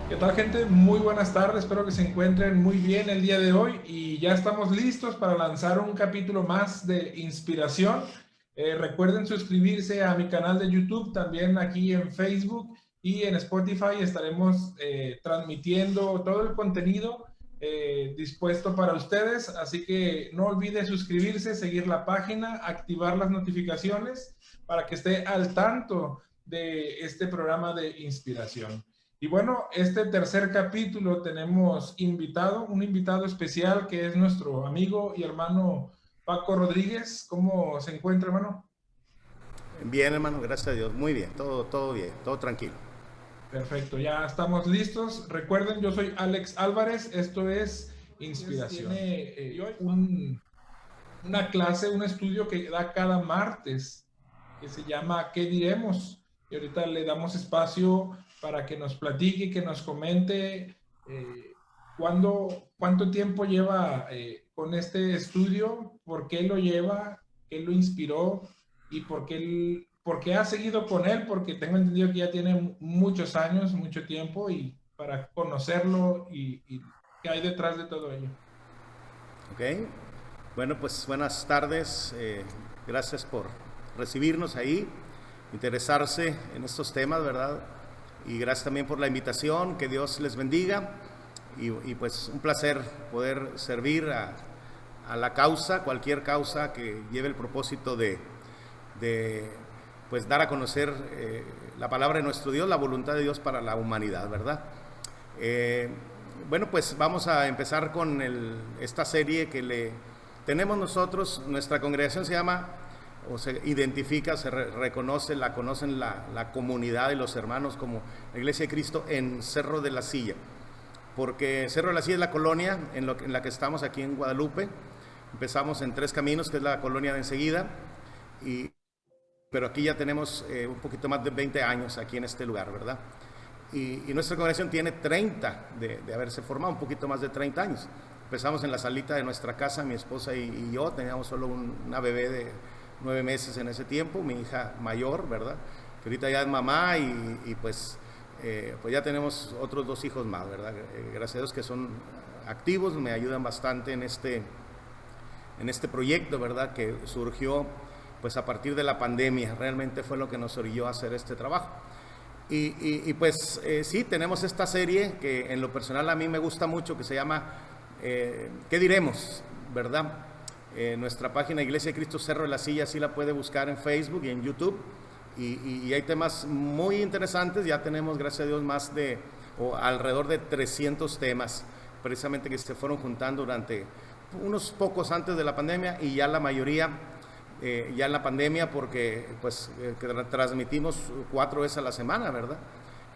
¿Qué tal, gente? Muy buenas tardes, espero que se encuentren muy bien el día de hoy y ya estamos listos para lanzar un capítulo más de inspiración. Recuerden suscribirse a mi canal de YouTube, también aquí en Facebook y en Spotify estaremos transmitiendo todo el contenido dispuesto para ustedes, así que no olvide suscribirse, seguir la página, activar las notificaciones para que esté al tanto de este programa de inspiración. Y bueno, este tercer capítulo tenemos un invitado especial que es nuestro amigo y hermano Paco Rodríguez. ¿Cómo se encuentra, hermano? Bien, hermano, gracias a Dios. Muy bien, todo bien, todo tranquilo. Perfecto, ya estamos listos. Recuerden, yo soy Alex Álvarez, esto es Inspiración. Tiene una clase, un estudio que da cada martes que se llama ¿Qué diremos? Y ahorita le damos espacio para que nos platique, que nos comente cuánto tiempo lleva con este estudio, por qué lo lleva, qué lo inspiró y por qué ha seguido con él, porque tengo entendido que ya tiene muchos años, mucho tiempo y para conocerlo y qué hay detrás de todo ello. ¿Ok? Bueno, pues buenas tardes. Gracias por recibirnos ahí, interesarse en estos temas, ¿verdad? Y gracias también por la invitación. Que Dios les bendiga. Pues un placer poder servir a la causa, cualquier causa que lleve el propósito de pues dar a conocer la palabra de nuestro Dios, la voluntad de Dios para la humanidad, ¿verdad? Eh, bueno, pues vamos a empezar con esta serie que le tenemos nosotros. Nuestra congregación se llama, o se identifica, reconoce, la conocen la comunidad y los hermanos como la Iglesia de Cristo en Cerro de la Silla. Porque Cerro de la Silla es la colonia en la que estamos aquí en Guadalupe. Empezamos en Tres Caminos, que es la colonia de enseguida, pero aquí ya tenemos un poquito más de 20 años aquí en este lugar, ¿verdad? Y nuestra congregación tiene 30 de haberse formado, un poquito más de 30 años. Empezamos en la salita de nuestra casa, mi esposa y yo, teníamos solo una bebé de 9 meses en ese tiempo, mi hija mayor, ¿verdad? Que ahorita ya es mamá pues ya tenemos otros 2 hijos más, ¿verdad? Gracias a Dios que son activos, me ayudan bastante en este proyecto, ¿verdad? Que surgió pues a partir de la pandemia, realmente fue lo que nos orilló a hacer este trabajo. Pues sí, tenemos esta serie que en lo personal a mí me gusta mucho, que se llama ¿Qué diremos? ¿Verdad? Nuestra página Iglesia de Cristo Cerro de la Silla, sí la puede buscar en Facebook y en YouTube, y hay temas muy interesantes. Ya tenemos, gracias a Dios, alrededor de 300 temas, precisamente que se fueron juntando durante unos pocos antes de la pandemia, y ya la mayoría ya en la pandemia, porque pues transmitimos 4 veces a la semana, ¿verdad?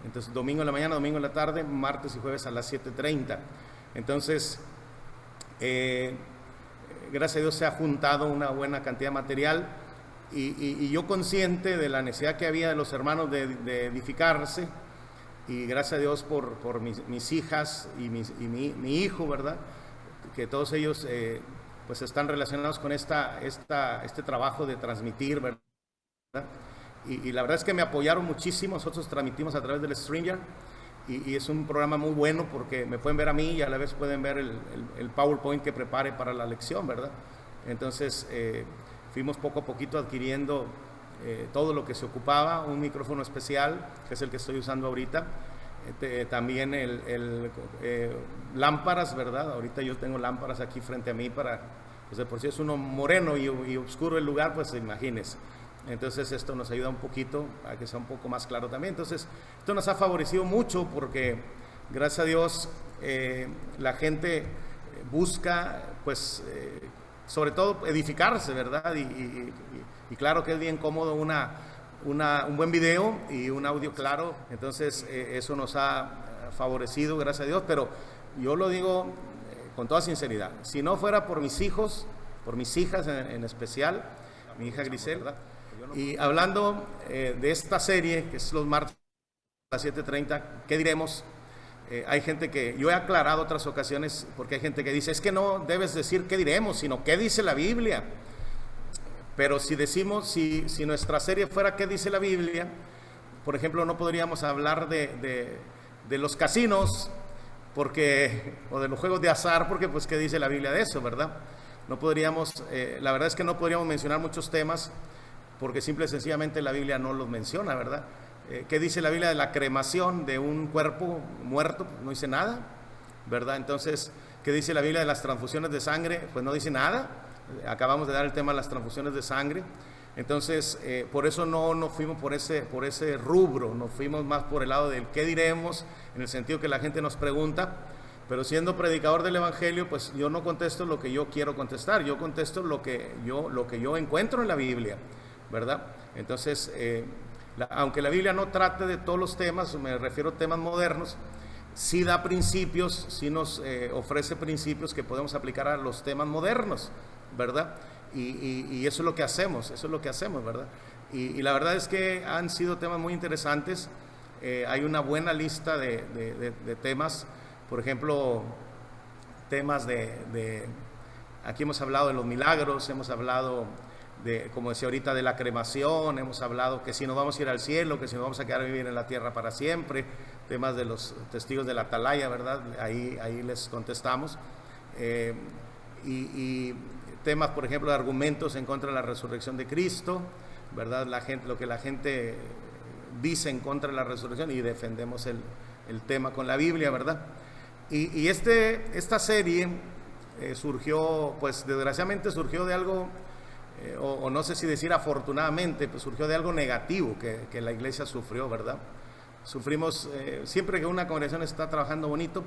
Entonces domingo en la mañana, domingo en la tarde, martes y jueves a las 7:30. Entonces gracias a Dios se ha juntado una buena cantidad de material, y yo consciente de la necesidad que había de los hermanos de edificarse, y gracias a Dios por mis hijas y mi hijo, ¿verdad? Que todos ellos pues están relacionados con este trabajo de transmitir, ¿verdad? Y la verdad es que me apoyaron muchísimo. Nosotros transmitimos a través del Stringer, y es un programa muy bueno porque me pueden ver a mí y a la vez pueden ver el PowerPoint que prepare para la lección, ¿verdad? Entonces fuimos poco a poquito adquiriendo todo lo que se ocupaba, un micrófono especial, que es el que estoy usando ahorita. También lámparas, ¿verdad? Ahorita yo tengo lámparas aquí frente a mí pues de por si es uno moreno y oscuro el lugar, pues imagínense. Entonces esto nos ayuda un poquito a que sea un poco más claro también. Entonces esto nos ha favorecido mucho porque gracias a Dios la gente busca, pues sobre todo edificarse, ¿verdad? Y claro que es bien cómodo un buen video y un audio claro. Entonces eso nos ha favorecido, gracias a Dios. Pero yo lo digo con toda sinceridad, si no fuera por mis hijos, por mis hijas en especial, mi hija Grisel, ¿verdad? Y hablando de esta serie, que es los martes a las 7:30, ¿qué diremos? Hay gente que, yo he aclarado otras ocasiones, porque hay gente que dice, es que no debes decir qué diremos, sino qué dice la Biblia. Pero si decimos, si nuestra serie fuera qué dice la Biblia, por ejemplo, no podríamos hablar de los casinos, porque, o de los juegos de azar, porque pues qué dice la Biblia de eso, ¿verdad? No podríamos, la verdad es que no podríamos mencionar muchos temas, porque simple y sencillamente la Biblia no los menciona, ¿verdad? ¿Qué dice la Biblia de la cremación de un cuerpo muerto? No dice nada, ¿verdad? Entonces, ¿qué dice la Biblia de las transfusiones de sangre? Pues no dice nada. Acabamos de dar el tema de las transfusiones de sangre. Entonces, por eso no nos fuimos por ese rubro, nos fuimos más por el lado del qué diremos, en el sentido que la gente nos pregunta, pero siendo predicador del Evangelio, pues yo no contesto lo que yo quiero contestar, yo contesto lo que yo encuentro en la Biblia, ¿verdad? Entonces, aunque la Biblia no trate de todos los temas, me refiero a temas modernos, sí da principios, sí nos ofrece principios que podemos aplicar a los temas modernos, ¿verdad? Y eso es lo que hacemos, ¿verdad? Y la verdad es que han sido temas muy interesantes. Hay una buena lista de temas, por ejemplo, temas aquí hemos hablado de los milagros, hemos hablado como decía ahorita, de la cremación, hemos hablado que si nos vamos a ir al cielo, que si nos vamos a quedar a vivir en la tierra para siempre, temas de los testigos de la atalaya, ¿verdad? Ahí les contestamos. Y temas, por ejemplo, de argumentos en contra de la resurrección de Cristo, ¿verdad? Lo que la gente dice en contra de la resurrección, y defendemos el tema con la Biblia, ¿verdad? Y esta serie surgió, pues desgraciadamente surgió de algo, o no sé si decir afortunadamente, pues surgió de algo negativo que la iglesia sufrió, ¿verdad? Sufrimos, siempre que una congregación está trabajando bonito,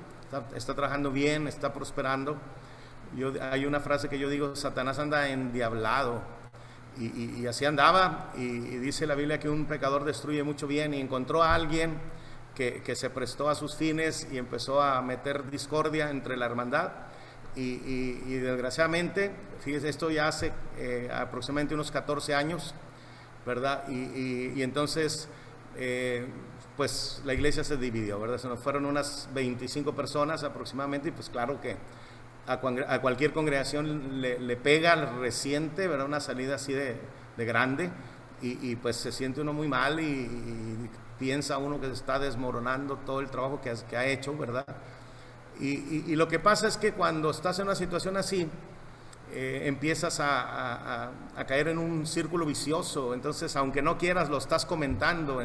está trabajando bien, está prosperando. Hay una frase que yo digo: Satanás anda endiablado, y así andaba, y dice la Biblia que un pecador destruye mucho bien, y encontró a alguien que se prestó a sus fines y empezó a meter discordia entre la hermandad, y desgraciadamente, fíjese, esto ya hace aproximadamente unos 14 años, ¿verdad? Y entonces, pues la iglesia se dividió, ¿verdad? Se nos fueron unas 25 personas aproximadamente, y pues claro que a cualquier congregación le pega, resiente, ¿verdad? Una salida así de grande, y pues se siente uno muy mal, y piensa uno que se está desmoronando todo el trabajo que ha hecho, ¿verdad? Y lo que pasa es que cuando estás en una situación así, empiezas a caer en un círculo vicioso. Entonces, aunque no quieras, lo estás comentando,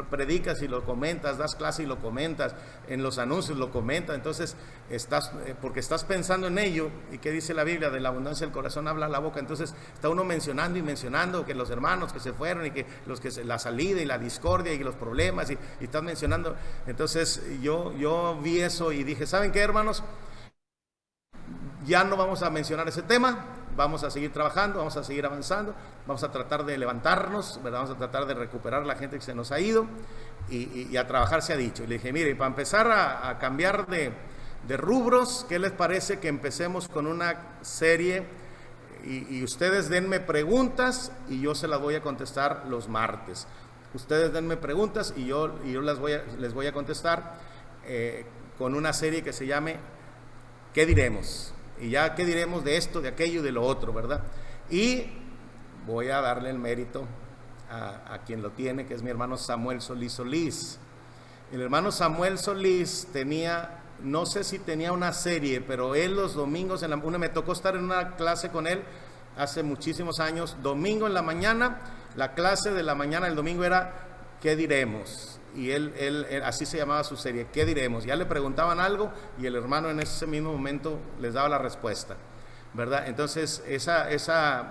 predicas y lo comentas, das clase y lo comentas, en los anuncios lo comentas. Entonces porque estás pensando en ello. ¿Y qué dice la Biblia? De la abundancia del corazón habla la boca. Entonces está uno mencionando y mencionando que los hermanos que se fueron, y que la salida y la discordia y los problemas, y estás mencionando. Entonces yo vi eso y dije: ¿saben qué, hermanos? Ya no vamos a mencionar ese tema, vamos a seguir trabajando, vamos a seguir avanzando, vamos a tratar de levantarnos, ¿verdad? Vamos a tratar de recuperar la gente que se nos ha ido, y a trabajar se ha dicho. Y le dije: mire, para empezar a cambiar de rubros, ¿qué les parece que empecemos con una serie? Y ustedes denme preguntas y yo se las voy a contestar los martes. Ustedes denme preguntas y yo les voy a contestar con una serie que se llame ¿qué diremos? Y ya, ¿qué diremos de esto, de aquello y de lo otro, verdad? Y voy a darle el mérito a quien lo tiene, que es mi hermano Samuel Solís Solís. El hermano Samuel Solís tenía, no sé si tenía una serie, pero él los domingos, me tocó estar en una clase con él hace muchísimos años, domingo en la mañana, la clase de la mañana del domingo era ¿qué diremos? Y él así se llamaba su serie, ¿qué diremos? Ya le preguntaban algo y el hermano en ese mismo momento les daba la respuesta, ¿verdad? Entonces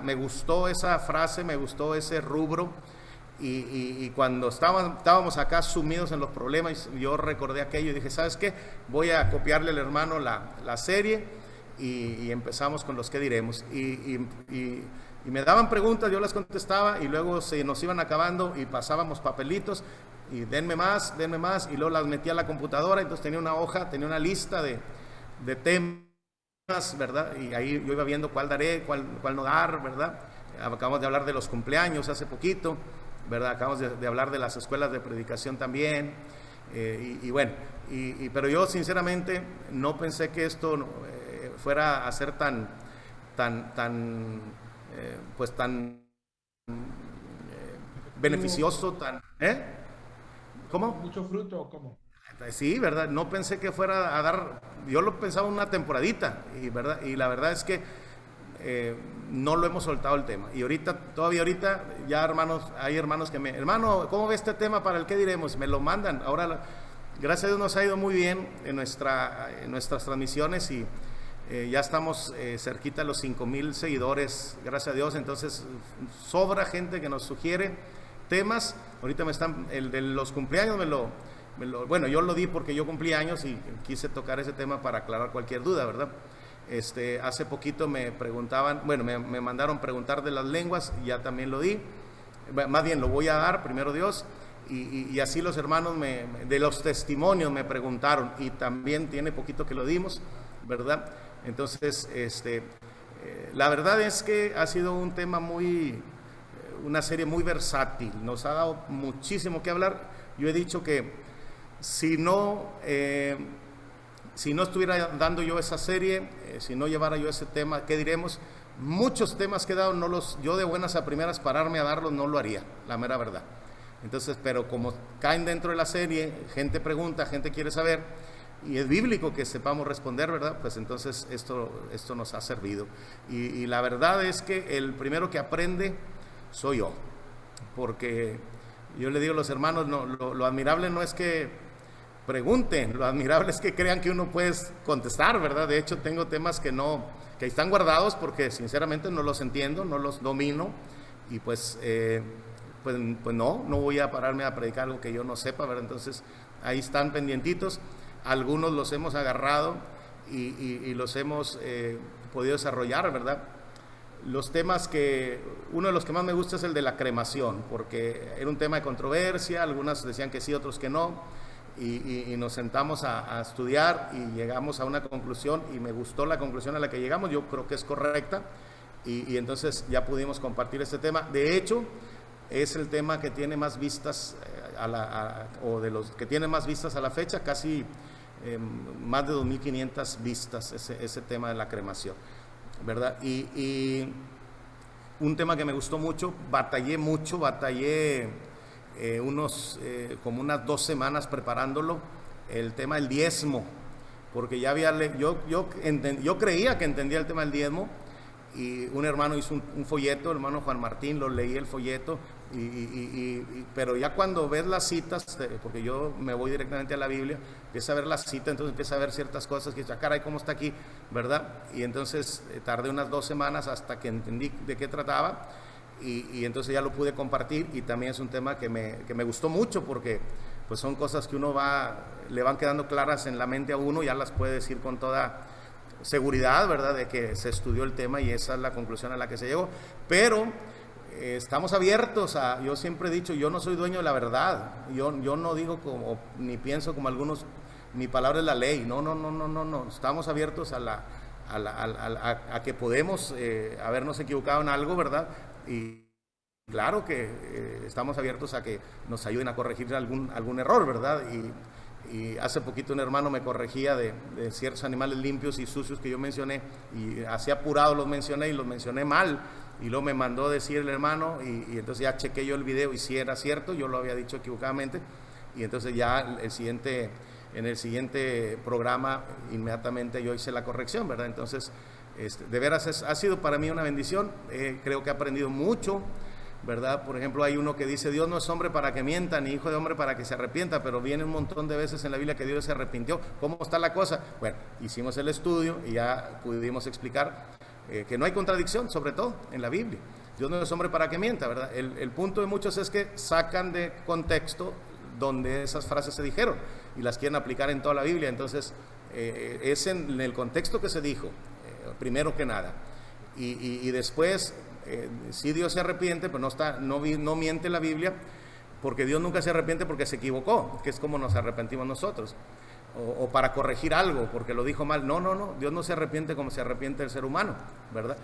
me gustó esa frase, me gustó ese rubro, y cuando estábamos acá sumidos en los problemas, yo recordé aquello y dije: ¿sabes qué? Voy a copiarle al hermano la serie, y empezamos con los ¿qué diremos? Y me daban preguntas, yo las contestaba, y luego se nos iban acabando y pasábamos papelitos, y denme más, y luego las metía a la computadora. Entonces tenía una hoja, tenía una lista de temas, ¿verdad? Y ahí yo iba viendo cuál daré, cuál no dar, ¿verdad? Acabamos de hablar de los cumpleaños hace poquito, ¿verdad? Acabamos de hablar de las escuelas de predicación también, bueno, pero yo sinceramente no pensé que esto fuera a ser tan beneficioso, ¿cómo? ¿Mucho fruto o cómo? Sí, ¿verdad? No pensé que fuera a dar, yo lo pensaba una temporadita, ¿verdad? Y la verdad es que no lo hemos soltado el tema. Y todavía ahorita, ya hermanos, hay hermanos que hermano, ¿cómo ve este tema? ¿Para el qué diremos? Me lo mandan. Ahora, gracias a Dios nos ha ido muy bien en nuestras transmisiones y ya estamos cerquita de los 5,000 seguidores, gracias a Dios. Entonces, sobra gente que nos sugiere temas. Ahorita el de los cumpleaños bueno, yo lo di porque yo cumplí años y quise tocar ese tema para aclarar cualquier duda, ¿verdad? Hace poquito me preguntaban, bueno, me mandaron preguntar de las lenguas, ya también lo di, más bien lo voy a dar, primero Dios, y así los hermanos de los testimonios me preguntaron, y también tiene poquito que lo dimos, ¿verdad? Entonces, la verdad es que ha sido un tema una serie muy versátil, nos ha dado muchísimo que hablar. Yo he dicho que si no estuviera dando yo esa serie, si no llevara yo ese tema, ¿qué diremos? Muchos temas que he dado, yo de buenas a primeras pararme a darlos no lo haría, la mera verdad. Entonces, pero como caen dentro de la serie, gente pregunta, gente quiere saber, y es bíblico que sepamos responder, ¿verdad? Pues entonces esto nos ha servido. Y la verdad es que el primero que aprende soy yo, porque yo le digo a los hermanos, no, lo admirable no es que pregunten, lo admirable es que crean que uno puede contestar, ¿verdad? De hecho, tengo temas que están guardados porque sinceramente no los entiendo, no los domino, y pues no voy a pararme a predicar algo que yo no sepa, ¿verdad? Entonces, ahí están pendientitos, algunos los hemos agarrado y los hemos podido desarrollar, ¿verdad? Los temas uno de los que más me gusta es el de la cremación, porque era un tema de controversia, algunas decían que sí, otros que no, y nos sentamos a estudiar y llegamos a una conclusión, y me gustó la conclusión a la que llegamos, yo creo que es correcta, y entonces ya pudimos compartir este tema. De hecho, es el tema que tiene más vistas, o de los que tiene más vistas a la fecha, casi más de 2,500 vistas ese tema de la cremación, ¿verdad? Y un tema que me gustó mucho, batallé como unas 2 semanas preparándolo, el tema del diezmo, porque ya yo creía que entendía el tema del diezmo, y un hermano hizo un folleto, el hermano Juan Martín, lo leí el folleto, pero ya cuando ves las citas, porque yo me voy directamente a la Biblia, empieza a ver las citas, entonces empieza a ver ciertas cosas que dice, caray, ¿cómo está aquí? ¿Verdad? Y entonces tardé unas 2 semanas hasta que entendí de qué trataba, y entonces ya lo pude compartir, y también es un tema que me gustó mucho, porque pues son cosas que le van quedando claras en la mente a uno, ya las puede decir con toda seguridad, ¿verdad? De que se estudió el tema y esa es la conclusión a la que se llegó. Pero estamos abiertos yo siempre he dicho, yo no soy dueño de la verdad, yo no digo ni pienso como algunos, mi palabra es la ley, no, estamos abiertos a que podemos habernos equivocado en algo, ¿verdad? Y claro que estamos abiertos a que nos ayuden a corregir algún error, ¿verdad? Y hace poquito un hermano me corregía de ciertos animales limpios y sucios que yo mencioné, y así apurado los mencioné y los mencioné mal, y luego me mandó decir el hermano, y entonces ya chequé yo el video y si era cierto, yo lo había dicho equivocadamente, y entonces ya en el siguiente programa inmediatamente yo hice la corrección, ¿verdad? Entonces de veras ha sido para mí una bendición, creo que he aprendido mucho, ¿verdad? Por ejemplo, hay uno que dice, Dios no es hombre para que mienta, ni hijo de hombre para que se arrepienta, pero viene un montón de veces en la Biblia que Dios se arrepintió. ¿Cómo está la cosa? Bueno, hicimos el estudio y ya pudimos explicar que no hay contradicción, sobre todo en la Biblia. Dios no es hombre para que mienta, ¿verdad? El punto de muchos es que sacan de contexto donde esas frases se dijeron y las quieren aplicar en toda la Biblia. Entonces, es en el contexto que se dijo, primero que nada. Y después, si Dios se arrepiente, pues no miente la Biblia, porque Dios nunca se arrepiente porque se equivocó, que es como nos arrepentimos nosotros, o para corregir algo, porque lo dijo mal. No, Dios no se arrepiente como se arrepiente el ser humano, ¿verdad?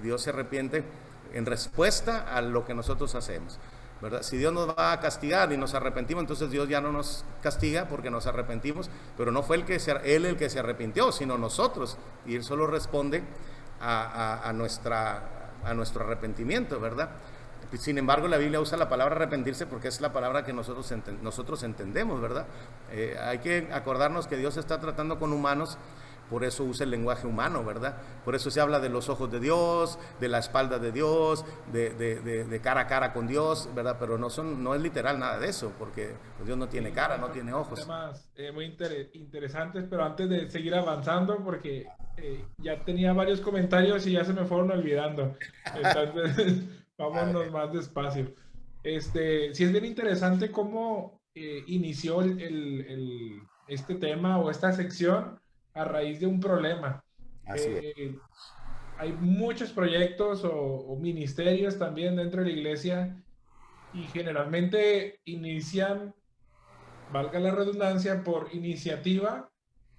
Dios se arrepiente en respuesta a lo que nosotros hacemos, ¿verdad? Si Dios nos va a castigar y nos arrepentimos, entonces Dios ya no nos castiga porque nos arrepentimos, pero no fue Él el que se arrepintió, sino nosotros, y Él solo responde a nuestro arrepentimiento, ¿verdad? sin embargo, la Biblia usa la palabra arrepentirse porque es la palabra que nosotros entendemos, ¿verdad? Hay que acordarnos que Dios está tratando con humanos, por eso usa el lenguaje humano, ¿verdad? Por eso se habla de los ojos de Dios, de la espalda de Dios, de cara a cara con Dios, ¿verdad? Pero no es literal nada de eso, porque Dios no tiene cara, no tiene ojos. Temas muy interesantes, pero antes de seguir avanzando, porque ya tenía varios comentarios y ya se me fueron olvidando. Entonces, vámonos más despacio. Sí es bien interesante cómo inició este tema o esta sección a raíz de un problema. Así es. Hay muchos proyectos o ministerios también dentro de la iglesia y generalmente inician, valga la redundancia, por iniciativa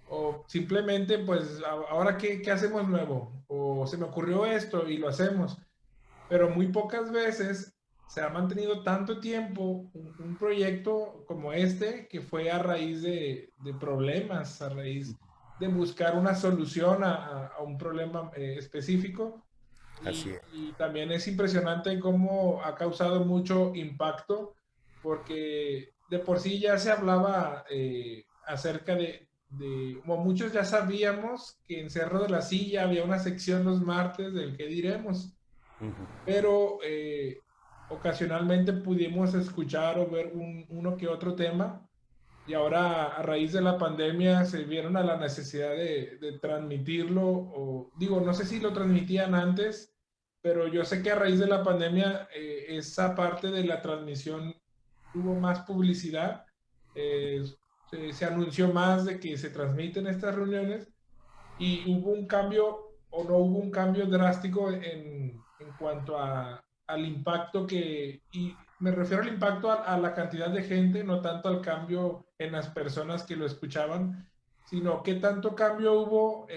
o simplemente, pues, ahora qué hacemos nuevo, o se me ocurrió esto y lo hacemos, pero muy pocas veces se ha mantenido tanto tiempo un proyecto como este, que fue a raíz de problemas, a raíz de buscar una solución a un problema específico. Así es. Y también es impresionante cómo ha causado mucho impacto, porque de por sí ya se hablaba acerca como muchos ya sabíamos que en Cerro de la Silla había una sección los martes del qué diremos, pero ocasionalmente pudimos escuchar o ver uno que otro tema, y ahora a raíz de la pandemia se vieron a la necesidad de transmitirlo, o digo, no sé si lo transmitían antes, pero yo sé que a raíz de la pandemia esa parte de la transmisión tuvo más publicidad, se anunció más de que se transmiten estas reuniones, y hubo un cambio o no hubo un cambio drástico en cuanto al impacto y me refiero al impacto a la cantidad de gente, no tanto al cambio en las personas que lo escuchaban, sino qué tanto cambio hubo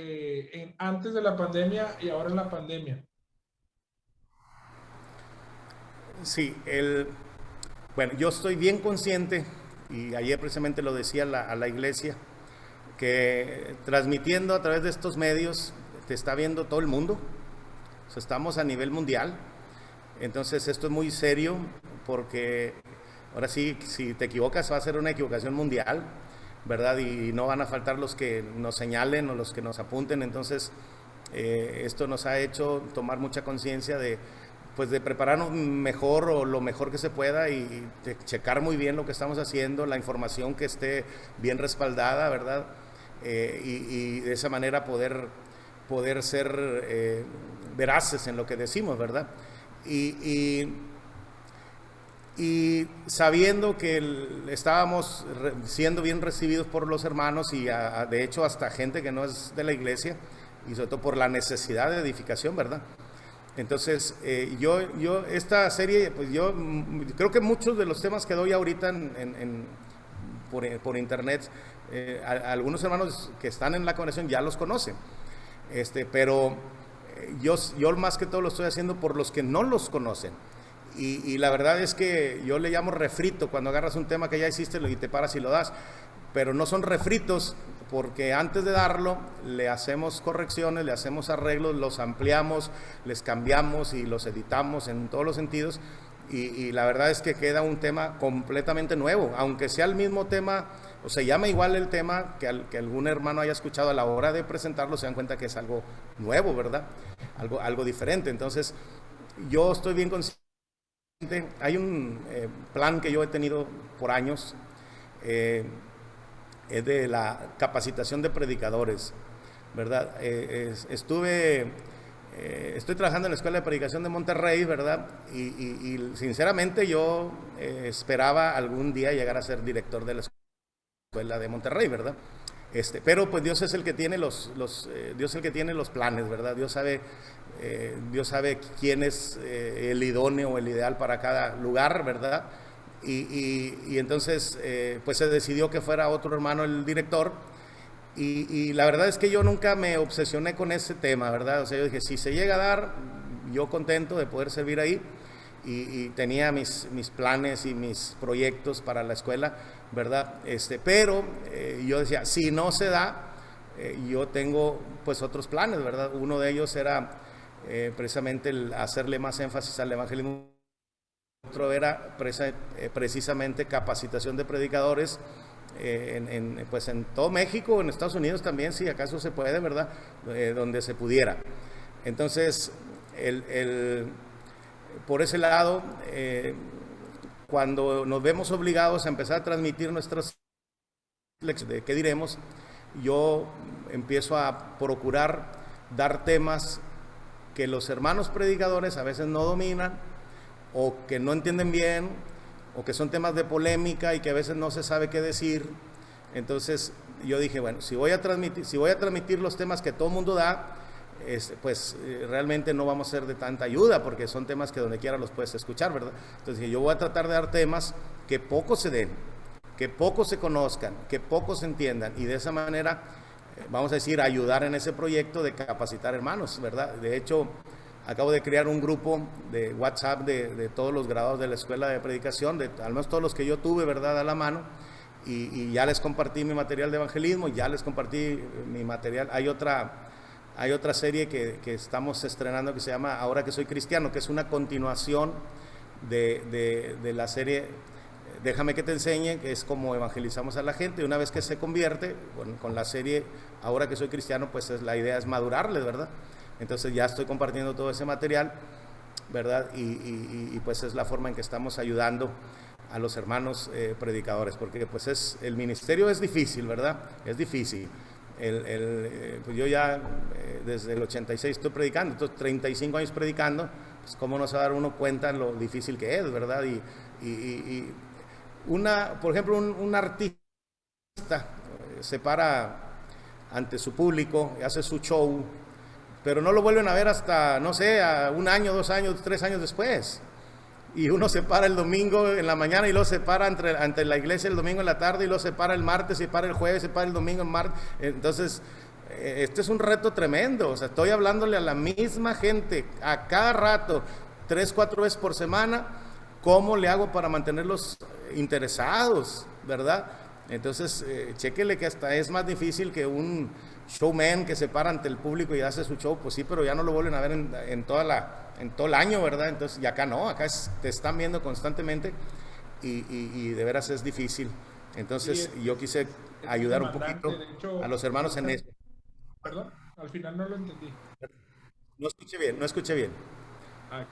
antes de la pandemia y ahora en la pandemia. Sí, bueno, yo estoy bien consciente, y ayer precisamente lo decía a la iglesia, que transmitiendo a través de estos medios te está viendo todo el mundo. O sea, estamos a nivel mundial. Entonces esto es muy serio, porque ahora sí, si te equivocas va a ser una equivocación mundial, ¿verdad? Y no van a faltar los que nos señalen o los que nos apunten. Entonces esto nos ha hecho tomar mucha conciencia pues de prepararnos mejor o lo mejor que se pueda, y de checar muy bien lo que estamos haciendo, la información que esté bien respaldada, ¿verdad? Y de esa manera poder ser veraces en lo que decimos, ¿verdad? Y sabiendo que estábamos siendo bien recibidos por los hermanos, y de hecho hasta gente que no es de la iglesia, y sobre todo por la necesidad de edificación, ¿verdad? Entonces, esta serie, pues yo creo que muchos de los temas que doy ahorita por internet, algunos hermanos que están en la conexión ya los conocen, pero yo más que todo lo estoy haciendo por los que no los conocen. Y la verdad es que yo le llamo refrito cuando agarras un tema que ya hiciste y te paras y lo das, pero no son refritos, porque antes de darlo le hacemos correcciones, le hacemos arreglos, los ampliamos, les cambiamos y los editamos en todos los sentidos, y la verdad es que queda un tema completamente nuevo, aunque sea el mismo tema o se llama igual el tema, que algún hermano haya escuchado, a la hora de presentarlo se dan cuenta que es algo nuevo, ¿verdad? Algo diferente. Entonces yo estoy bien consciente. Hay un plan que yo he tenido por años, es de la capacitación de predicadores, ¿verdad? Estoy trabajando en la Escuela de Predicación de Monterrey, ¿verdad? Y sinceramente yo esperaba algún día llegar a ser director de la Escuela de Monterrey, ¿verdad? Pero pues Dios es el que tiene Dios es el que tiene los planes, ¿verdad? Dios sabe quién es el idóneo o el ideal para cada lugar, ¿verdad? Y entonces pues se decidió que fuera otro hermano el director, y la verdad es que yo nunca me obsesioné con ese tema, ¿verdad? O sea, yo dije, si se llega a dar, yo contento de poder servir ahí, y tenía mis planes y mis proyectos para la escuela, ¿verdad? Pero yo decía, si no se da, yo tengo pues otros planes, ¿verdad? Uno de ellos era precisamente el hacerle más énfasis al evangelismo otro era precisamente capacitación de predicadores pues en todo México, en Estados Unidos también, si acaso se puede, ¿verdad? Donde se pudiera. Entonces, por ese lado, cuando nos vemos obligados a empezar a transmitir nuestras lecciones de qué diremos, yo empiezo a procurar dar temas que los hermanos predicadores a veces no dominan, o que no entienden bien, o que son temas de polémica y que a veces no se sabe qué decir. Entonces yo dije, bueno, si voy a transmitir los temas que todo el mundo da, pues realmente no vamos a ser de tanta ayuda, porque son temas que donde quiera los puedes escuchar, ¿verdad? Entonces yo voy a tratar de dar temas que poco se den, que poco se conozcan, que poco se entiendan, y de esa manera, vamos a decir, ayudar en ese proyecto de capacitar hermanos, ¿verdad? De hecho, acabo de crear un grupo de WhatsApp de todos los graduados de la escuela de predicación, al menos todos los que yo tuve, ¿verdad?, a la mano, y ya les compartí mi material de evangelismo, ya les compartí mi material. Hay otra serie que estamos estrenando que se llama Ahora que soy cristiano, que es una continuación de la serie Déjame que te enseñe, que es como evangelizamos a la gente. Y una vez que se convierte, con la serie Ahora que soy cristiano, pues la idea es madurarles, ¿verdad? Entonces ya estoy compartiendo todo ese material, ¿verdad? Y pues es la forma en que estamos ayudando a los hermanos predicadores, porque pues el ministerio es difícil, ¿verdad? Es difícil. Pues yo ya desde el 86 estoy predicando, entonces 35 años predicando, pues cómo no se va a dar uno cuenta lo difícil que es, ¿verdad? Por ejemplo, un artista se para ante su público y hace su show, pero no lo vuelven a ver hasta, no sé, a 1 año, 2 años, 3 años después. Y uno se para el domingo en la mañana y luego se para ante la iglesia el domingo en la tarde, y luego se para el martes, se para el jueves, se para el domingo en martes. Entonces, este es un reto tremendo. O sea, estoy hablándole a la misma gente a cada rato, 3, 4 veces por semana. ¿Cómo le hago para mantenerlos interesados, verdad? Entonces, chéquele que hasta es más difícil que un showman que se para ante el público y hace su show. Pues sí, pero ya no lo vuelven a ver en todo el año, ¿verdad? Entonces, y acá no, acá te están viendo constantemente y de veras es difícil. Entonces, yo quise ayudar un poquito a los hermanos en eso. Perdón, al final no lo entendí. No escuché bien.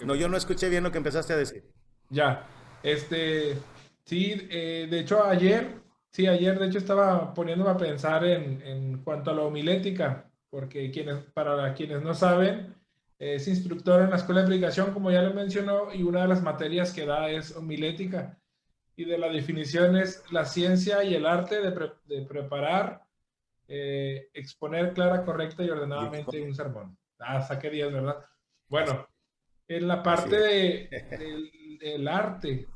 No, yo no escuché bien lo que empezaste a decir. Ya, sí, de hecho ayer de hecho estaba poniéndome a pensar en cuanto a la homilética, porque para quienes no saben, es instructor en la escuela de predicación, como ya lo mencionó, y una de las materias que da es homilética, y de la definición es la ciencia y el arte de preparar, exponer clara, correcta y ordenadamente un sermón. Saqué 10, ¿verdad? Bueno, en la parte del arte,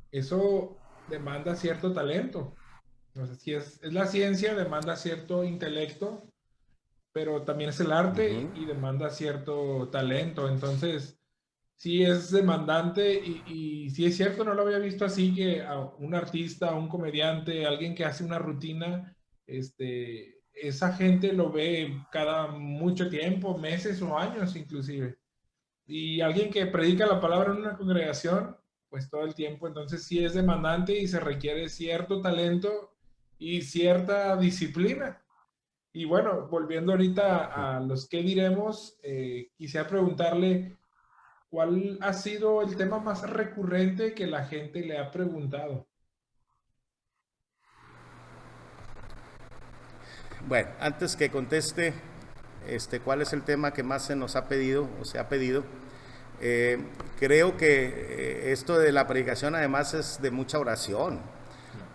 eso demanda cierto talento. No sé si es la ciencia, demanda cierto intelecto, pero también es el arte y demanda cierto talento. Entonces, sí es demandante y sí es cierto, no lo había visto así, que a un artista, a un comediante, alguien que hace una rutina, esa gente lo ve cada mucho tiempo, meses o años inclusive. Y alguien que predica la palabra en una congregación, pues todo el tiempo. Entonces sí es demandante y se requiere cierto talento y cierta disciplina. Y bueno, volviendo ahorita a los que diremos, quisiera preguntarle, ¿cuál ha sido el tema más recurrente que la gente le ha preguntado? Bueno, antes que conteste, ¿cuál es el tema que más se nos ha pedido o se ha pedido? Creo que esto de la predicación además es de mucha oración.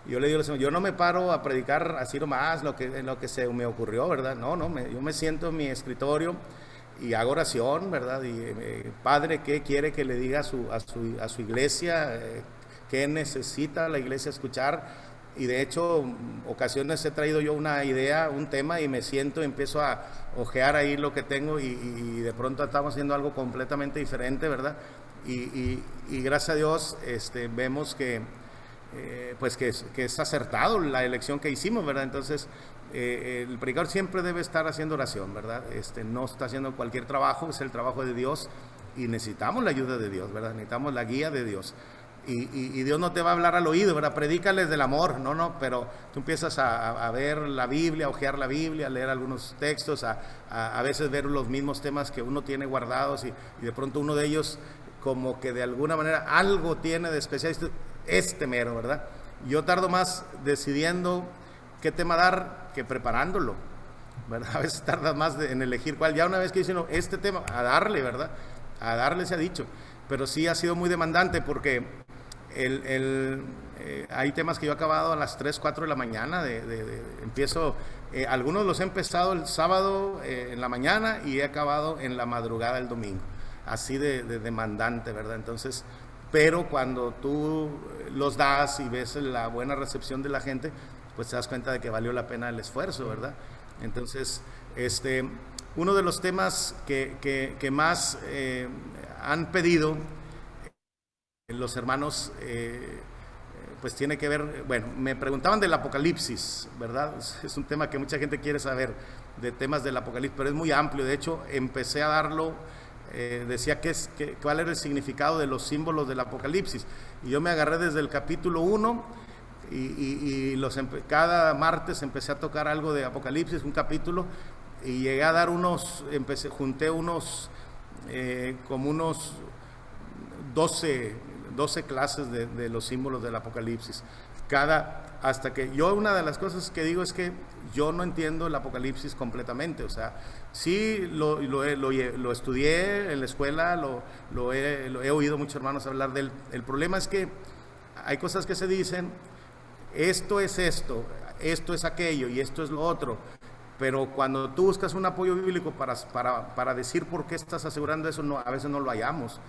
Yo le digo al Señor, yo no me paro a predicar así nomás lo que se me ocurrió, ¿verdad? Yo me siento en mi escritorio y hago oración, ¿verdad? Y Padre, ¿qué quiere que le diga a su iglesia? ¿Qué necesita la iglesia escuchar? Y de hecho, ocasiones he traído yo una idea, un tema, y me siento y empiezo a ojear ahí lo que tengo y de pronto estamos haciendo algo completamente diferente, ¿verdad? Y gracias a Dios vemos que es acertado la elección que hicimos, ¿verdad? Entonces, el predicador siempre debe estar haciendo oración, ¿verdad? No está haciendo cualquier trabajo, es el trabajo de Dios, y necesitamos la ayuda de Dios, ¿verdad? Necesitamos la guía de Dios. Y Dios no te va a hablar al oído, ¿verdad? Predícales del amor, no, pero tú empiezas a ver la Biblia, a ojear la Biblia, a leer algunos textos, a veces ver los mismos temas que uno tiene guardados y de pronto uno de ellos como que de alguna manera algo tiene de especial, este mero, ¿verdad? Yo tardo más decidiendo qué tema dar que preparándolo, ¿verdad? A veces tarda más en elegir cuál. Ya una vez que dicen, no, este tema, a darle, ¿verdad? A darle se ha dicho. Pero sí ha sido muy demandante porque hay temas que yo he acabado a las 3, 4 de la mañana. Empiezo, algunos los he empezado el sábado en la mañana y he acabado en la madrugada el domingo. Así de demandante, ¿verdad? Entonces, pero cuando tú los das y ves la buena recepción de la gente, pues te das cuenta de que valió la pena el esfuerzo, ¿verdad? Entonces, uno de los temas que más han pedido los hermanos, pues tiene que ver, bueno, me preguntaban del Apocalipsis, ¿verdad? Es un tema que mucha gente quiere saber, de temas del Apocalipsis, pero es muy amplio. De hecho, empecé a darlo, decía cuál era el significado de los símbolos del Apocalipsis, y yo me agarré desde el capítulo 1 y cada martes empecé a tocar algo de Apocalipsis, un capítulo, y llegué a dar junté como unos 12 clases de los símbolos del Apocalipsis. Hasta que yo, una de las cosas que digo es que yo no entiendo el Apocalipsis completamente. O sea, sí lo estudié en la escuela, lo he oído muchos hermanos hablar de él. El problema es que hay cosas que se dicen, esto es esto, esto es aquello y esto es lo otro. Pero cuando tú buscas un apoyo bíblico para decir por qué estás asegurando eso, a veces no lo hallamos.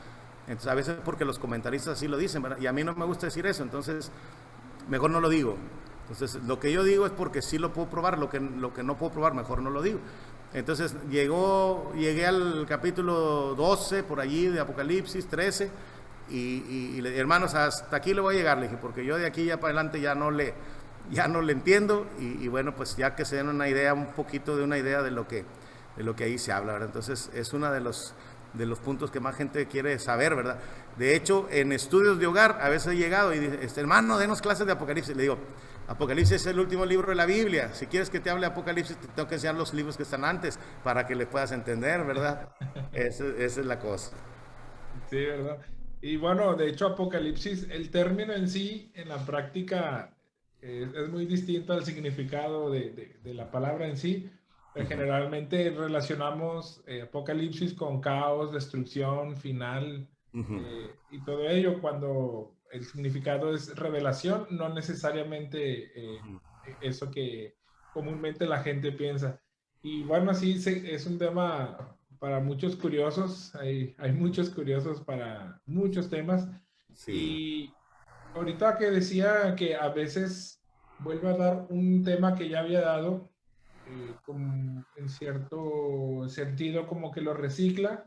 Entonces, a veces porque los comentaristas así lo dicen, ¿verdad? Y a mí no me gusta decir eso, entonces mejor no lo digo. Entonces, lo que yo digo es porque sí lo puedo probar, lo que no puedo probar, mejor no lo digo. Entonces, llegué al capítulo 12, por allí, de Apocalipsis, 13, y hermanos, hasta aquí le voy a llegar, le dije, porque yo de aquí ya para adelante ya no le entiendo, y bueno, pues ya que se den una idea, un poquito de una idea de lo que ahí se habla, ¿verdad? Entonces, es uno de los puntos que más gente quiere saber, ¿verdad? De hecho, en estudios de hogar, a veces he llegado y dice, hermano, denos clases de Apocalipsis. Le digo, Apocalipsis es el último libro de la Biblia. Si quieres que te hable de Apocalipsis, te tengo que enseñar los libros que están antes para que le puedas entender, ¿verdad? Esa es la cosa. Sí, ¿verdad? Y bueno, de hecho, Apocalipsis, el término en sí, en la práctica, es muy distinto al significado de la palabra en sí. Generalmente relacionamos Apocalipsis con caos, destrucción, final, y todo ello, cuando el significado es revelación, no necesariamente eso que comúnmente la gente piensa. Y bueno, sí, es un tema para muchos curiosos, hay muchos curiosos para muchos temas. Sí. Y ahorita que decía que a veces vuelve a dar un tema que ya había dado, como en cierto sentido como que lo recicla,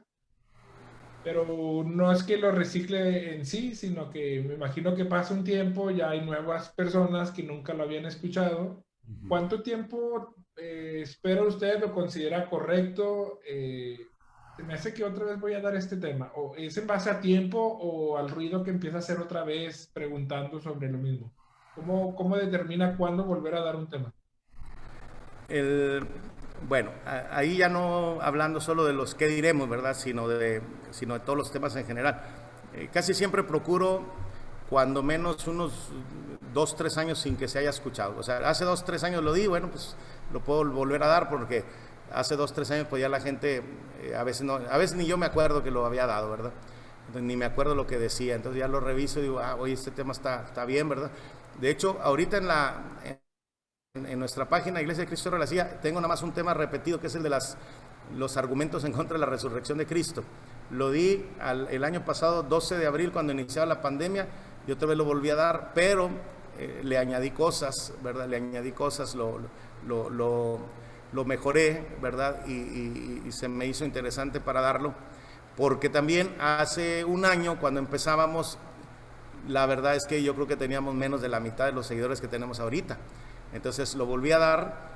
pero no es que lo recicle en sí, sino que me imagino que pasa un tiempo, ya hay nuevas personas que nunca lo habían escuchado. ¿Cuánto tiempo espera usted o considera correcto? Se me hace que otra vez voy a dar este tema, o es en base a tiempo o al ruido que empieza a hacer otra vez preguntando sobre lo mismo. ¿Cómo determina cuándo volver a dar un tema? Bueno, ahí ya no hablando solo de los que diremos, ¿verdad? Sino de todos los temas en general. Casi siempre procuro cuando menos unos 2, 3 años sin que se haya escuchado. O sea, hace 2, 3 años lo di, bueno, pues lo puedo volver a dar porque hace 2, 3 años pues ya la gente, a veces ni yo me acuerdo que lo había dado, ¿verdad? Entonces, ni me acuerdo lo que decía. Entonces ya lo reviso y digo, oye, este tema está bien, ¿verdad? De hecho, ahorita en nuestra página Iglesia de Cristo de la Silla tengo nada más un tema repetido, que es el de los argumentos en contra de la resurrección de Cristo. Lo di el año pasado, 12 de abril, cuando iniciaba la pandemia, y otra vez lo volví a dar, pero le añadí cosas, ¿verdad? Le añadí cosas, lo mejoré, ¿verdad? Y se me hizo interesante para darlo, porque también hace un año, cuando empezábamos, la verdad es que yo creo que teníamos menos de la mitad de los seguidores que tenemos ahorita. Entonces lo volví a dar,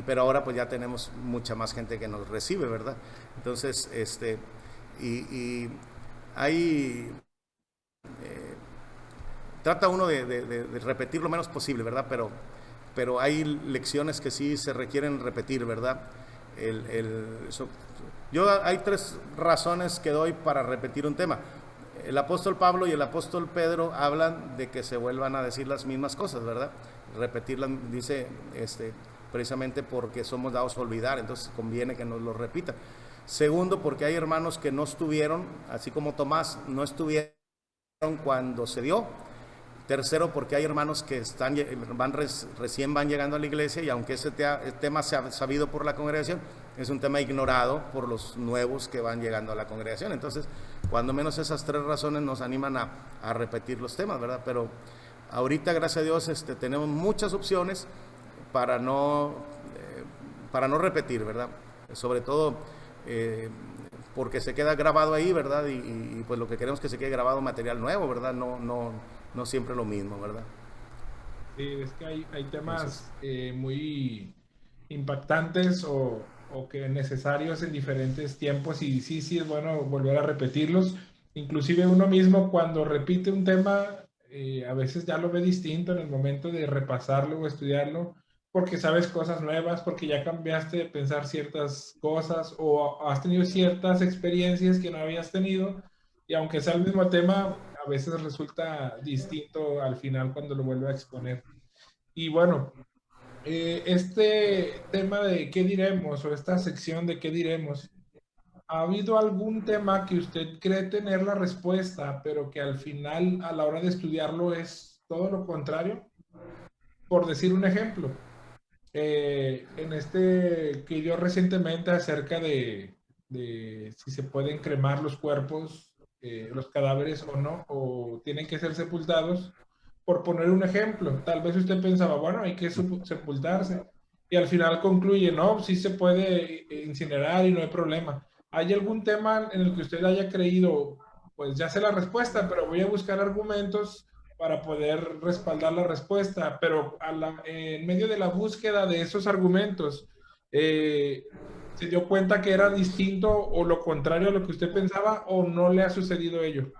pero ahora pues ya tenemos mucha más gente que nos recibe, ¿verdad? Entonces, y hay, trata uno de repetir lo menos posible, ¿verdad? Pero hay lecciones que sí se requieren repetir, ¿verdad? Hay 3 razones que doy para repetir un tema. El apóstol Pablo y el apóstol Pedro hablan de que se vuelvan a decir las mismas cosas, ¿verdad? Repetirlas, dice, precisamente porque somos dados a olvidar, entonces conviene que nos lo repitan. Segundo, porque hay hermanos que no estuvieron, así como Tomás, no estuvieron cuando se dio. Tercero, porque hay hermanos que recién van llegando a la iglesia y aunque ese tema sea sabido por la congregación, es un tema ignorado por los nuevos que van llegando a la congregación. Entonces, cuando menos esas 3 razones nos animan a repetir los temas, ¿verdad? Pero ahorita, gracias a Dios, tenemos muchas opciones para no repetir, ¿verdad? Sobre todo porque se queda grabado ahí, ¿verdad? Y pues lo que queremos es que se quede grabado material nuevo, ¿verdad? No siempre lo mismo, ¿verdad? Sí, es que hay temas muy impactantes o que necesarios en diferentes tiempos y sí es bueno volver a repetirlos. Inclusive uno mismo cuando repite un tema, a veces ya lo ve distinto en el momento de repasarlo o estudiarlo, porque sabes cosas nuevas, porque ya cambiaste de pensar ciertas cosas o has tenido ciertas experiencias que no habías tenido y aunque sea el mismo tema, a veces resulta distinto al final cuando lo vuelve a exponer. Y bueno, este tema de qué diremos o esta sección de qué diremos, ¿ha habido algún tema que usted cree tener la respuesta, pero que al final a la hora de estudiarlo es todo lo contrario? Por decir un ejemplo, en este que dio recientemente acerca de si se pueden cremar los cuerpos, los cadáveres o no, o tienen que ser sepultados, por poner un ejemplo, tal vez usted pensaba, bueno, hay que sepultarse, y al final concluye, no, sí se puede incinerar y no hay problema. ¿Hay algún tema en el que usted haya creído, pues ya sé la respuesta, pero voy a buscar argumentos para poder respaldar la respuesta, pero en medio de la búsqueda de esos argumentos, se dio cuenta que era distinto o lo contrario a lo que usted pensaba o no le ha sucedido ello?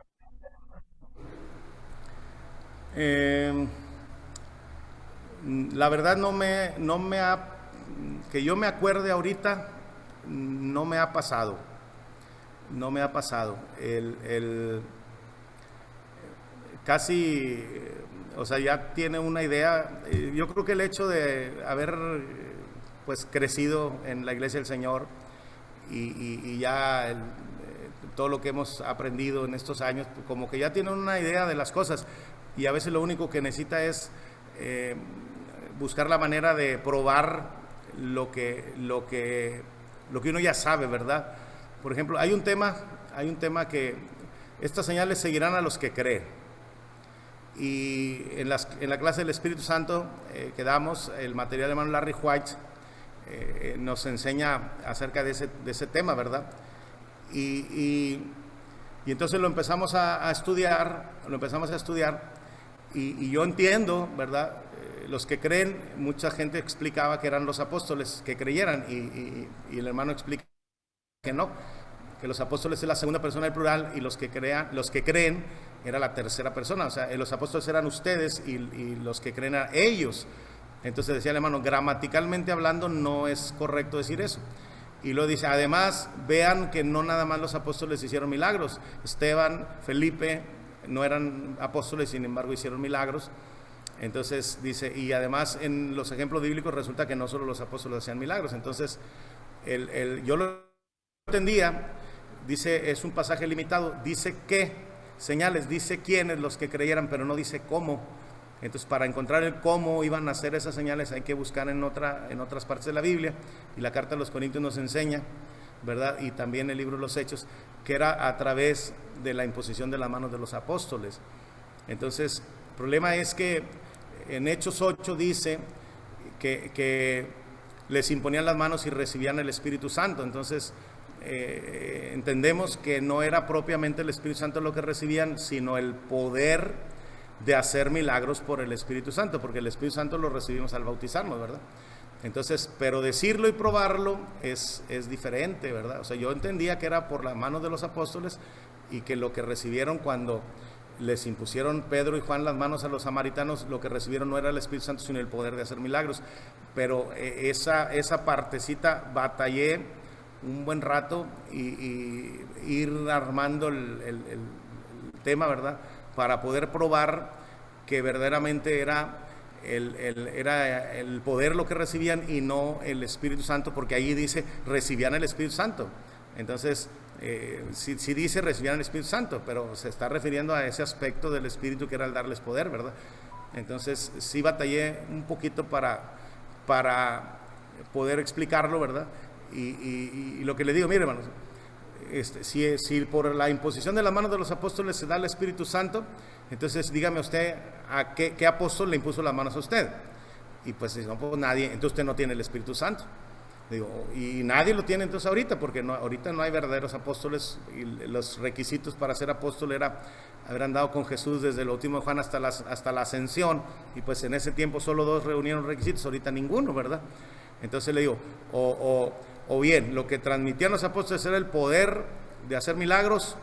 La verdad que yo me acuerde ahorita, no me ha pasado. No me ha pasado. Casi, o sea, ya tiene una idea. Yo creo que el hecho de haber pues crecido en la iglesia del Señor y ya todo lo que hemos aprendido en estos años, como que ya tienen una idea de las cosas y a veces lo único que necesita es buscar la manera de probar lo que uno ya sabe, ¿verdad? Por ejemplo, hay un tema que estas señales seguirán a los que creen. Y en la clase del Espíritu Santo que damos, el material de hermano Larry White nos enseña acerca de ese tema, ¿verdad? Y entonces lo empezamos a estudiar, y yo entiendo, ¿verdad? Los que creen, mucha gente explicaba que eran los apóstoles que creyeran, y el hermano explica que no, que los apóstoles es la segunda persona del plural y los que creen era la tercera persona, o sea, los apóstoles eran ustedes y los que creen eran ellos. Entonces decía el hermano, gramaticalmente hablando no es correcto decir eso. Y luego dice, además, vean que no nada más los apóstoles hicieron milagros. Esteban, Felipe no eran apóstoles, sin embargo hicieron milagros. Entonces dice, y además en los ejemplos bíblicos resulta que no solo los apóstoles hacían milagros. Entonces yo lo entendía, dice, es un pasaje limitado, dice qué señales, dice quiénes los que creyeran, pero no dice cómo. Entonces, para encontrar el cómo iban a hacer esas señales hay que buscar en otras partes de la Biblia, y la carta de los Corintios nos enseña, ¿verdad? Y también el libro de los Hechos, que era a través de la imposición de las manos de los apóstoles. Entonces, el problema es que en Hechos 8 dice que les imponían las manos y recibían el Espíritu Santo. Entonces, entendemos que no era propiamente el Espíritu Santo lo que recibían, sino el poder de hacer milagros por el Espíritu Santo, porque el Espíritu Santo lo recibimos al bautizarnos, ¿verdad? Entonces, pero decirlo y probarlo es diferente, ¿verdad? O sea, yo entendía que era por la mano de los apóstoles y que lo que recibieron cuando les impusieron Pedro y Juan las manos a los samaritanos, lo que recibieron no era el Espíritu Santo, sino el poder de hacer milagros. Pero esa partecita batallé un buen rato y ir armando el tema, ¿verdad? Para poder probar que verdaderamente era el poder lo que recibían y no el Espíritu Santo, porque ahí dice recibían el Espíritu Santo. Entonces, sí dice recibían el Espíritu Santo, pero se está refiriendo a ese aspecto del Espíritu que era el darles poder, ¿verdad? Entonces, sí batallé un poquito para poder explicarlo, ¿verdad? Y lo que le digo, mire, hermanos, si por la imposición de las manos de los apóstoles se da el Espíritu Santo, entonces dígame usted a qué apóstol le impuso las manos a usted. Y pues no, pues nadie, entonces usted no tiene el Espíritu Santo. Digo, y nadie lo tiene entonces ahorita, porque ahorita no hay verdaderos apóstoles, y los requisitos para ser apóstol era haber andado con Jesús desde el bautismo de Juan hasta la ascensión, y pues en ese tiempo solo 2 reunieron requisitos, ahorita ninguno, ¿verdad? Entonces le digo, o bien, lo que transmitían los apóstoles era el poder de hacer milagros,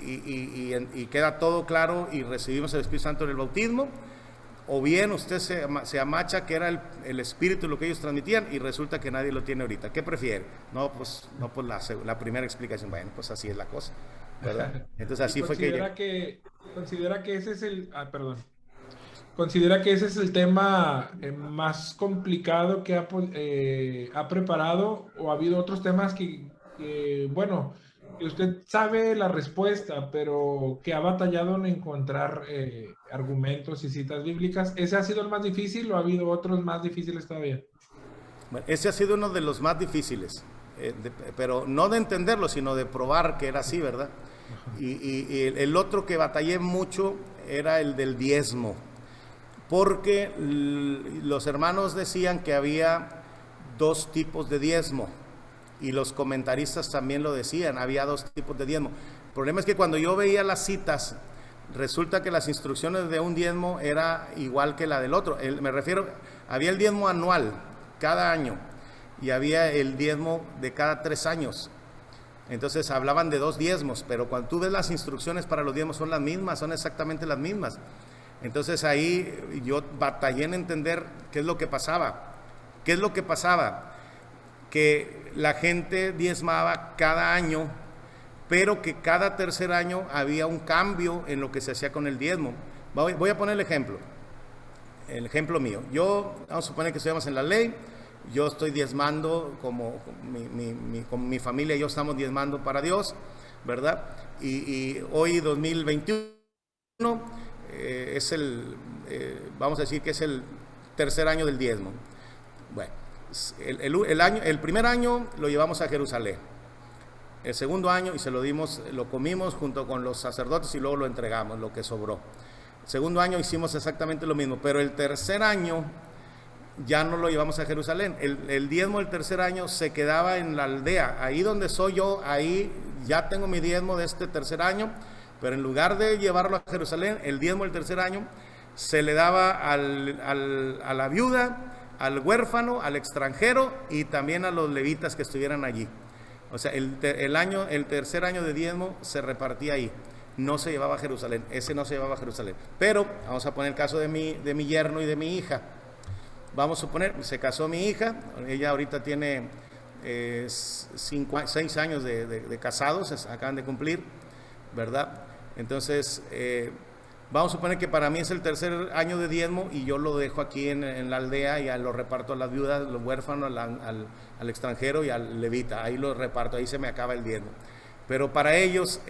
y queda todo claro y recibimos el Espíritu Santo en el bautismo, o bien usted se amacha que era el Espíritu lo que ellos transmitían y resulta que nadie lo tiene ahorita. ¿Qué prefiere? No, pues la primera explicación. Bueno, pues así es la cosa, ¿verdad? Entonces así fue considera que ese es considera que ese es el tema más complicado que ha preparado, o ha habido otros temas bueno, que usted sabe la respuesta, pero que ha batallado en encontrar argumentos y citas bíblicas? ¿Ese ha sido el más difícil o ha habido otros más difíciles todavía? Bueno, ese ha sido uno de los más difíciles, pero no de entenderlo, sino de probar que era así, ¿verdad? Y el otro que batallé mucho era el del diezmo, porque los hermanos decían que había 2 tipos de diezmo, y los comentaristas también lo decían, había 2 tipos de diezmo. El problema es que cuando yo veía las citas, resulta que las instrucciones de un diezmo era igual que la del otro. Me refiero, había el diezmo anual, cada año, y había el diezmo de cada 3 años. Entonces hablaban de 2 diezmos, pero cuando tú ves las instrucciones para los diezmos son las mismas, son exactamente las mismas. Entonces ahí yo batallé en entender qué es lo que pasaba. ¿Qué es lo que pasaba? Que la gente diezmaba cada año, pero que cada tercer año había un cambio en lo que se hacía con el diezmo. Voy a poner el ejemplo mío. Vamos a suponer que estudiamos en la ley, yo estoy diezmando, con mi familia, yo estamos diezmando para Dios, ¿verdad? Y hoy 2021 vamos a decir que es el tercer año del diezmo. Bueno, el primer año lo llevamos a Jerusalén. El segundo año, y lo comimos junto con los sacerdotes y luego lo entregamos, lo que sobró. El segundo año hicimos exactamente lo mismo, pero el tercer año ya no lo llevamos a Jerusalén. El diezmo del tercer año se quedaba en la aldea, ahí donde soy yo, ahí ya tengo mi diezmo de este tercer año, pero en lugar de llevarlo a Jerusalén, el diezmo del tercer año se le daba a la viuda, al huérfano, al extranjero y también a los levitas que estuvieran allí. O sea, el tercer año de diezmo se repartía ahí, no se llevaba a Jerusalén, ese no se llevaba a Jerusalén. Pero vamos a poner el caso de mi yerno y de mi hija. Vamos a suponer, se casó mi hija, ella ahorita tiene 6 años de casados, acaban de cumplir, ¿verdad? Entonces, vamos a suponer que para mí es el tercer año de diezmo y yo lo dejo aquí en la aldea y lo reparto a las viudas, los huérfanos, al extranjero y al levita. Ahí lo reparto, ahí se me acaba el diezmo. Pero para ellos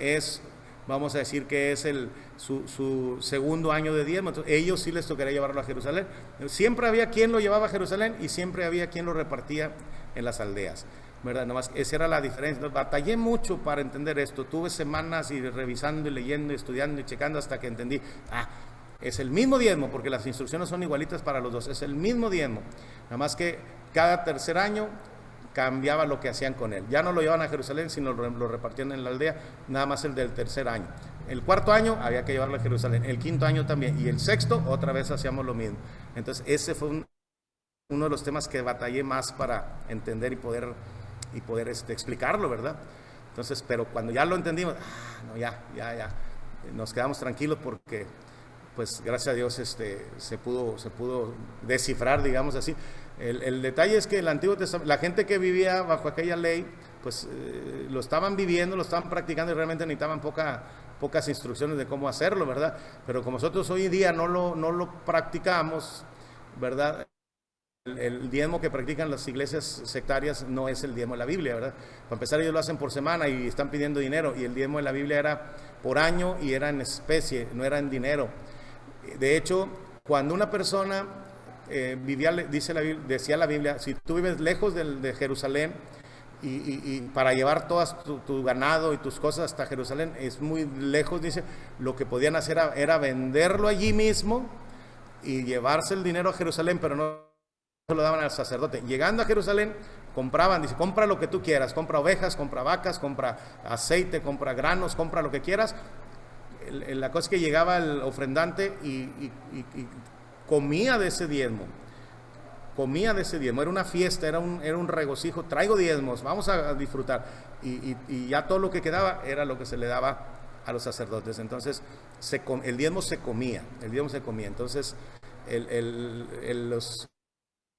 vamos a decir que es su segundo año de diezmo. Entonces, ellos sí les tocaría llevarlo a Jerusalén. Siempre había quien lo llevaba a Jerusalén y siempre había quien lo repartía en las aldeas, ¿verdad? Nomás esa era la diferencia. Entonces, batallé mucho para entender esto. Tuve semanas y revisando y leyendo y estudiando y checando hasta que entendí, es el mismo diezmo, porque las instrucciones son igualitas para los dos, es el mismo diezmo, nada más que cada tercer año cambiaba lo que hacían con él. Ya no lo llevaban a Jerusalén, sino lo repartían en la aldea, nada más el del tercer año. El cuarto año había que llevarlo a Jerusalén, el quinto año también, y el sexto otra vez hacíamos lo mismo. Entonces ese fue uno de los temas que batallé más para entender y poder explicarlo, ¿verdad? Entonces, pero cuando ya lo entendimos, no, ya, nos quedamos tranquilos porque, pues, gracias a Dios, se pudo descifrar, digamos así. El detalle es que el Antiguo Testamento, la gente que vivía bajo aquella ley, pues, lo estaban viviendo, lo estaban practicando y realmente necesitaban pocas instrucciones de cómo hacerlo, ¿verdad? Pero como nosotros hoy en día no lo practicamos, ¿verdad? El diezmo que practican las iglesias sectarias no es el diezmo de la Biblia, ¿verdad? Para empezar, ellos lo hacen por semana y están pidiendo dinero, y el diezmo de la Biblia era por año y era en especie, no era en dinero. De hecho, cuando una persona decía la Biblia, si tú vives lejos de Jerusalén y para llevar todas tu ganado y tus cosas hasta Jerusalén es muy lejos, dice, lo que podían hacer era venderlo allí mismo y llevarse el dinero a Jerusalén, pero no lo daban al sacerdote. Llegando a Jerusalén, compraban, dice, compra lo que tú quieras, compra ovejas, compra vacas, compra aceite, compra granos, compra lo que quieras. La cosa es que llegaba el ofrendante y comía de ese diezmo. Era una fiesta, era un regocijo. Traigo diezmos, vamos a disfrutar. Y ya todo lo que quedaba era lo que se le daba a los sacerdotes. Entonces, el diezmo se comía. Entonces, los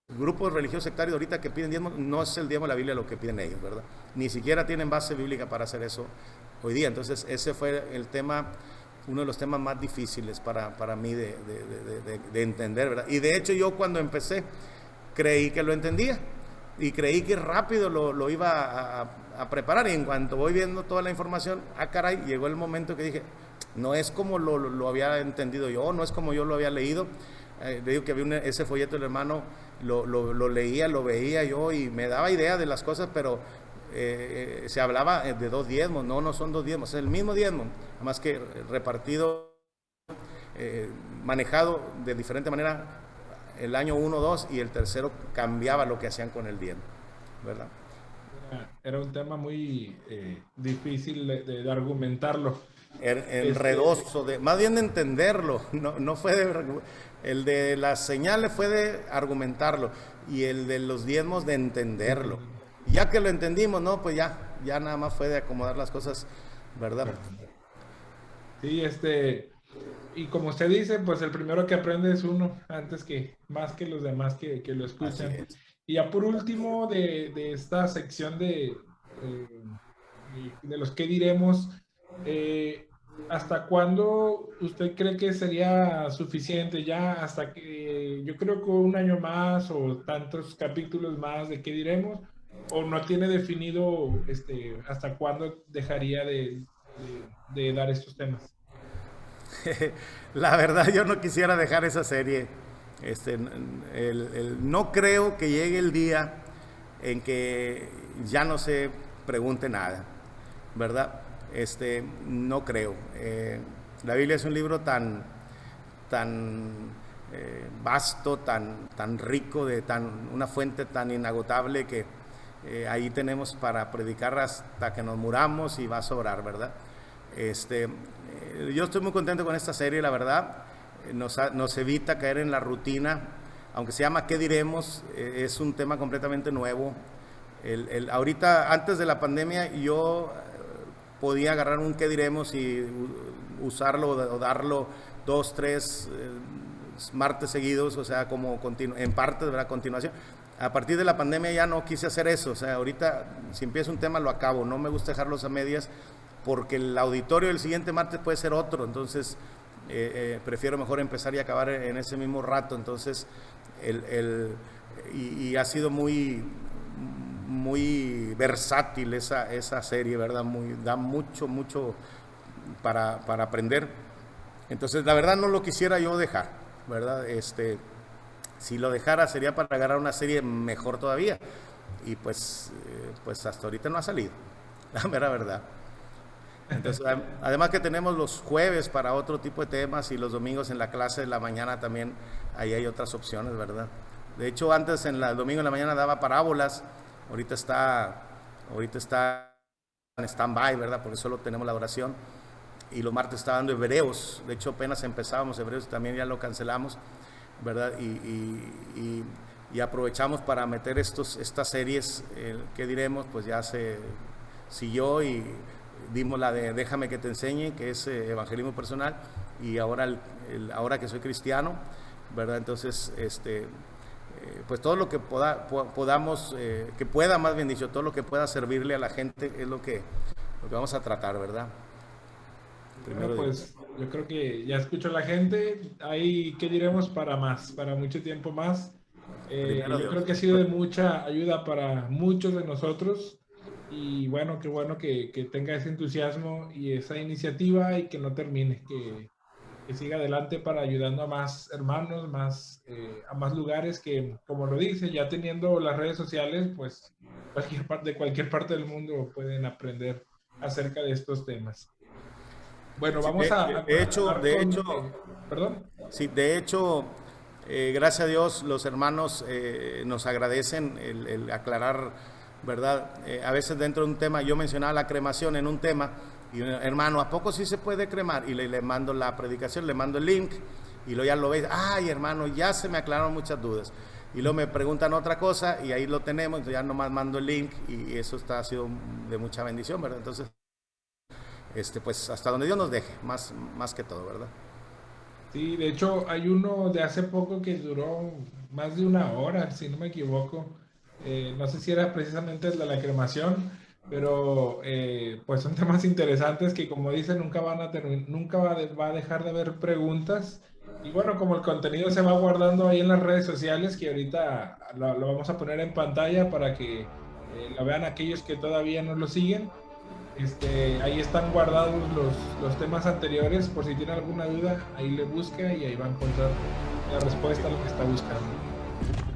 grupos religiosos sectarios ahorita que piden diezmo, no es el diezmo de la Biblia lo que piden ellos, ¿verdad? Ni siquiera tienen base bíblica para hacer eso hoy día. Entonces, ese fue el tema, uno de los temas más difíciles para mí de entender, ¿verdad? Y de hecho, yo cuando empecé, creí que lo entendía y creí que rápido lo iba a preparar, y en cuanto voy viendo toda la información, caray, llegó el momento que dije, no es como lo había entendido yo, no es como yo lo había leído. Le digo que había ese folleto del hermano, lo leía, lo veía yo y me daba idea de las cosas, pero se hablaba de 2 diezmos. No son 2 diezmos, es el mismo diezmo, más que repartido, manejado de diferente manera. El año 1, 2 y el tercero cambiaba lo que hacían con el diezmo, ¿verdad? Era un tema muy difícil de argumentarlo. Enredoso, más bien de entenderlo, no fue el de las señales fue de argumentarlo, y el de los diezmos de entenderlo. Ya que lo entendimos, no, pues ya nada más fue de acomodar las cosas, ¿verdad? Sí, y como usted dice, pues el primero que aprende es uno, más que los demás que lo escuchan. Y ya por último de esta sección de los que diremos, ¿hasta cuándo usted cree que sería suficiente? Ya hasta que, yo creo que 1 año más o tantos capítulos más de qué diremos, o no tiene definido hasta cuándo dejaría de dar estos temas. La verdad, yo no quisiera dejar esa serie. No creo que llegue el día en que ya no se pregunte nada, ¿verdad? No creo. La Biblia es un libro tan vasto, tan rico, una fuente tan inagotable que ahí tenemos para predicar hasta que nos muramos y va a sobrar, ¿verdad? Yo estoy muy contento con esta serie, la verdad. Nos evita caer en la rutina, aunque se llama ¿Qué diremos? Es un tema completamente nuevo. Ahorita, antes de la pandemia, yo podía agarrar un ¿Qué diremos? Y usarlo o darlo 2, 3 martes seguidos, o sea, como en parte de la continuación. A partir de la pandemia ya no quise hacer eso, o sea, ahorita si empiezo un tema lo acabo, no me gusta dejarlos a medias, porque el auditorio del siguiente martes puede ser otro, entonces prefiero mejor empezar y acabar en ese mismo rato. Entonces y ha sido muy versátil esa serie, ¿verdad? Da mucho para aprender. Entonces la verdad no lo quisiera yo dejar, ¿verdad? Si lo dejara sería para agarrar una serie mejor todavía, y pues hasta ahorita no ha salido, la mera verdad. Entonces, además que tenemos los jueves para otro tipo de temas, y los domingos en la clase de la mañana también, ahí hay otras opciones, ¿verdad? De hecho, antes el domingo en la mañana daba parábolas, ahorita está en stand-by, ¿verdad? Porque solo tenemos la oración. Y los martes está dando Hebreos, de hecho apenas empezábamos Hebreos, también ya lo cancelamos, ¿verdad? Y y aprovechamos para meter estas series que diremos, pues ya se siguió y dimos la de Déjame que te enseñe, que es evangelismo personal, y ahora ahora que soy cristiano, ¿verdad? Entonces, pues todo lo que podamos, que pueda, más bien dicho, todo lo que pueda servirle a la gente es lo que vamos a tratar, ¿verdad? Bueno, pues yo creo que ya escuchó la gente. Ahí, ¿qué diremos para más? Para mucho tiempo más. Yo creo que ha sido de mucha ayuda para muchos de nosotros. Y bueno, qué bueno que tenga ese entusiasmo y esa iniciativa y que no termine, que siga adelante para ayudando a más hermanos, a más lugares que, como lo dice, ya teniendo las redes sociales, pues de cualquier parte del mundo pueden aprender acerca de estos temas. Bueno, vamos a perdón. Sí, de hecho, gracias a Dios, los hermanos nos agradecen el aclarar, ¿verdad? A veces dentro de un tema, yo mencionaba la cremación en un tema, y hermano, ¿a poco sí se puede cremar? Y le mando la predicación, le mando el link, y luego ya lo ves, ay hermano, ya se me aclararon muchas dudas. Y luego me preguntan otra cosa, y ahí lo tenemos, entonces ya nomás mando el link, y eso ha sido de mucha bendición, ¿verdad? Entonces, pues hasta donde Dios nos deje, más que todo, ¿verdad? Sí, de hecho hay uno de hace poco que duró más de una hora, si no me equivoco. No sé si era precisamente el de la cremación, pero pues son temas interesantes que, como dicen, nunca van a nunca va a dejar de haber preguntas. Y bueno, como el contenido se va guardando ahí en las redes sociales, que ahorita lo vamos a poner en pantalla para que lo vean aquellos que todavía no lo siguen. Ahí están guardados los temas anteriores, por si tiene alguna duda, ahí le busca y ahí va a encontrar la respuesta a lo que está buscando.